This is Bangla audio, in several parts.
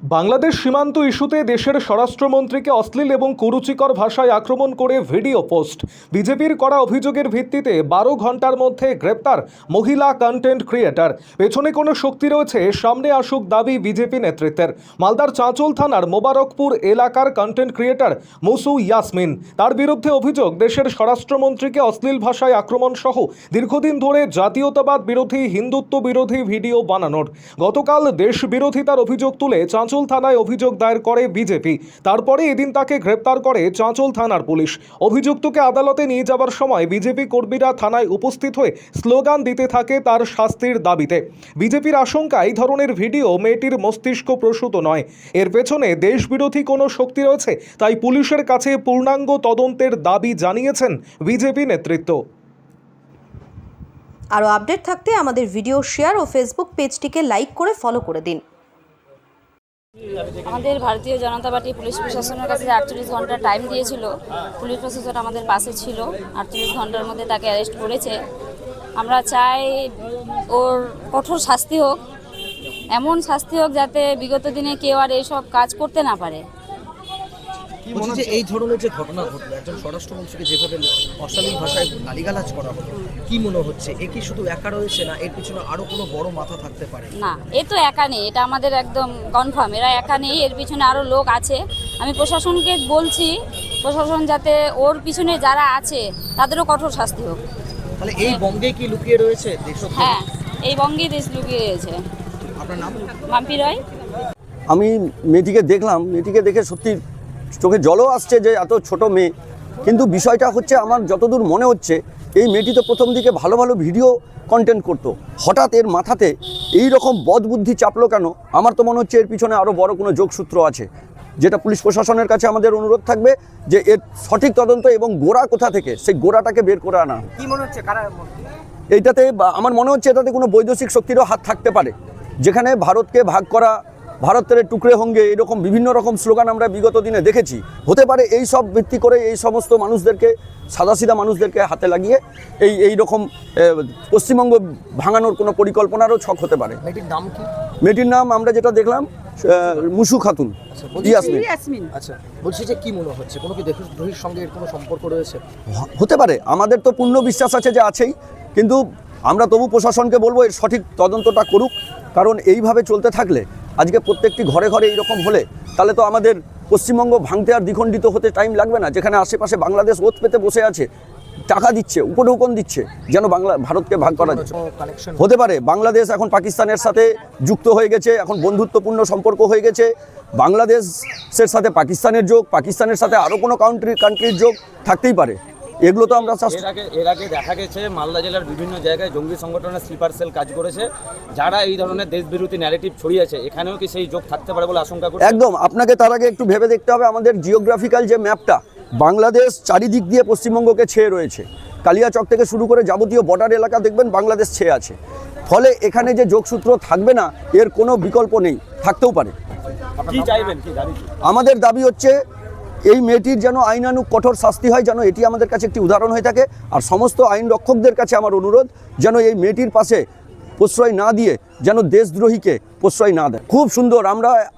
বাংলাদেশ সীমান্ত ইস্যুতে দেশের স্বরাষ্ট্রমন্ত্রীকে অশ্লীল এবং কুরুচিকর ভাষায় আক্রমণ করে ভিডিও পোস্ট। বিজেপির করা অভিযোগের ভিত্তিতে 12 ঘন্টার মধ্যে গ্রেপ্তার মহিলা কন্টেন্ট ক্রিয়েটর। পেছনে কোনো শক্তি রয়েছে, সামনে আসুক দাবি বিজেপি নেতৃত্বের। মালদার চাঁচল থানার মোবারকপুর এলাকার কন্টেন্ট ক্রিয়েটর মুসু ইয়াসমিন, তার বিরুদ্ধে অভিযোগ দেশের স্বরাষ্ট্রমন্ত্রীকে অশ্লীল ভাষায় আক্রমণ সহ দীর্ঘদিন ধরে জাতীয়তাবাদ বিরোধী, হিন্দুত্ব বিরোধী ভিডিও বানানোর। গতকাল দেশ বিরোধিতার অভিযোগ তুলে চাঁচল থানায় অভিযোগ দায়ের করে বিজেপি। তারপরে এদিন তাকে গ্রেপ্তার করে চাঁচল থানার পুলিশ। অভিযুক্তকে আদালতে নিয়ে যাওয়ার সময় বিজেপি কর্মীরা থানায় উপস্থিত হয়ে স্লোগান দিতে থাকে তার শাস্তির দাবিতে। বিজেপির আশঙ্কা, এই ধরনের ভিডিও মেয়েটির মস্তিষ্ক প্রসূত নয়, এর পেছনে দেশবিরোধী কোনো শক্তি রয়েছে। তাই পুলিশের কাছে পূর্ণাঙ্গ তদন্তের দাবি জানিয়েছেন বিজেপি নেতৃত্ব। আরও আপডেট থাকতে আমাদের ভিডিও শেয়ার ও ফেসবুক পেজটিকে লাইক করে ফলো করে দিন। আমাদের ভারতীয় জনতা পার্টি পুলিশ প্রশাসনের কাছে 48 ঘন্টা টাইম দিয়েছিল। পুলিশ প্রশাসন আমাদের পাশে ছিল, 48 ঘন্টার মধ্যে তাকে অ্যারেস্ট করেছে। আমরা চাই ওর কঠোর শাস্তি হোক, এমন শাস্তি হোক যাতে বিগত দিনে কেউ আর এইসব কাজ করতে না পারে। যে এই ধরনের যে ঘটনা ঘটলো, একজন স্বরাষ্ট্রমন্ত্রীকে যেভাবে অশ্লীল ভাষায় গালিগালাজ করা হলো, কি মনে হচ্ছে এ কি শুধু একা রয়েছে, না এর পিছনে আরো কোনো বড় মাথা থাকতে পারে? না, এ তো একা নেই, এটা আমাদের একদম কনফার্ম, এরা একা নেই, এর পিছনে আরো লোক আছে। আমি প্রশাসনকে বলছি, প্রশাসন যাতে ওর পিছনে যারা আছে তাদেরও কঠোর শাস্তি হোক। তাহলে এই বঙ্গে কি লুকিয়ে রয়েছে দেশদ্রোহ? হ্যাঁ, এই বঙ্গেই দেশ লুকিয়ে রয়েছে। আপনার নাম? মাম্পি রয়। আমি মেয়েটিকে দেখলাম, মেয়েটিকে দেখে সত্যি চোখে জলও আসছে যে এত ছোট মেয়ে। কিন্তু বিষয়টা হচ্ছে, আমার যতদূর মনে হচ্ছে, এই মেয়েটি তো প্রথম দিকে ভালো ভালো ভিডিও কন্টেন্ট করতো, হঠাৎ এর মাথাতে এই রকম বদবুদ্ধি চাপলো কেন? আমার তো মনে হচ্ছে এর পিছনে আরও বড় কোনো যোগসূত্র আছে, যেটা পুলিশ প্রশাসনের কাছে আমাদের অনুরোধ থাকবে যে এর সঠিক তদন্ত এবং গোড়া কোথা থেকে, সেই গোড়াটাকে বের করে আনা। কি মনে হচ্ছে কারা? এইটাতে আমার মনে হচ্ছে এটাতে কোনো বৈদেশিক শক্তিরও হাত থাকতে পারে, যেখানে ভারতকে ভাগ করা, ভারতের টুকরে হোঙ্গে, এরকম বিভিন্ন রকম স্লোগান আমরা বিগত দিনে দেখেছি। হতে পারে এই সব ভিত্তি করে এই সমস্ত মানুষদেরকে, সাদাসিধা মানুষদেরকে হাতে লাগিয়ে এই রকম পশ্চিমবঙ্গ ভাঙানোর কোনো পরিকল্পনারও ছক হতে পারে। মেয়েটির নাম কি? মেয়েটির নাম আমরা যেটা দেখলাম মুসু খাতুন, ইয়াসমিন। আচ্ছা, বলছি যে কি মনে হচ্ছে, কোনো কি দেশদ্রোহীর সঙ্গে এর কোনো সম্পর্ক রয়েছে? হতে পারে, আমাদের তো পূর্ণ বিশ্বাস আছে যে আছেই, কিন্তু আমরা তবু প্রশাসনকে বলবো এর সঠিক তদন্তটা করুক। কারণ এইভাবে চলতে থাকলে, আজকে প্রত্যেকটি ঘরে ঘরে এইরকম হলে, তাহলে তো আমাদের পশ্চিমবঙ্গ ভাঙতে আর দ্বিখণ্ডিত হতে টাইম লাগবে না। যেখানে আশেপাশে বাংলাদেশ ওত পেতে বসে আছে, টাকা দিচ্ছে, উপঢৌকন দিচ্ছে যেন ভারতকে ভাগ করা যায়। হতে পারে বাংলাদেশ এখন পাকিস্তানের সাথে যুক্ত হয়ে গেছে, এখন বন্ধুত্বপূর্ণ সম্পর্ক হয়ে গেছে। বাংলাদেশের সাথে পাকিস্তানের যোগ, পাকিস্তানের সাথে আরও কোনো কান্ট্রির যোগ থাকতেই পারে। এগুলো তো আমরা এর আগে দেখা গেছে মালদা জেলার বিভিন্ন জায়গায় জঙ্গি সংগঠনের স্লিপার সেল কাজ করেছে, যারা এই ধরনের দেশবিরোধী ন্যারেটিভ ছড়িয়েছে। এখানেও কি সেই যোগ থাকতে পারে বলে আশঙ্কা করছেন? একদম। আপনাকে তার আগে একটু ভেবে দেখতে হবে, আমাদের জিওগ্রাফিক্যাল যে ম্যাপটা, বাংলাদেশ চারিদিক দিয়ে পশ্চিমবঙ্গকে ছেয়ে রয়েছে। কালিয়াচক থেকে শুরু করে যাবতীয় বর্ডার এলাকা দেখবেন বাংলাদেশ ছেয়ে আছে। ফলে এখানে যে যোগসূত্র থাকবে না, এর কোনো বিকল্প নেই, থাকতেও পারে। কি চাইবেন, কি দাবি? আমাদের দাবি হচ্ছে এই মেয়েটির যেন আইনানুগ কঠোর শাস্তি হয়, যেন এটি আমাদের কাছে একটি উদাহরণ হয়ে থাকে। আর সমস্ত আইন রক্ষকদের কাছে আমার অনুরোধ, যেন এই মেয়েটির পাশে প্রশ্রয় না দিয়ে যেন দেশদ্রোহীকে প্রশ্রয় না দেয়। খুব সুন্দর।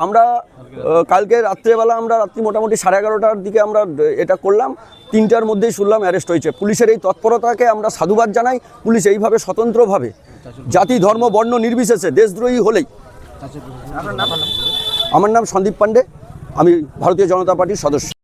আমরা কালকে রাত্রেবেলা, রাত্রি মোটামুটি 11:30টার দিকে আমরা এটা করলাম, 3টার মধ্যেই শুনলাম অ্যারেস্ট হয়েছে। পুলিশের এই তৎপরতাকে আমরা সাধুবাদ জানাই। পুলিশ এইভাবে স্বতন্ত্রভাবে, জাতি ধর্ম বর্ণ নির্বিশেষে, দেশদ্রোহী হলেই। আমার নাম সন্দীপ পান্ডে, আমি ভারতীয় জনতা পার্টির সদস্য।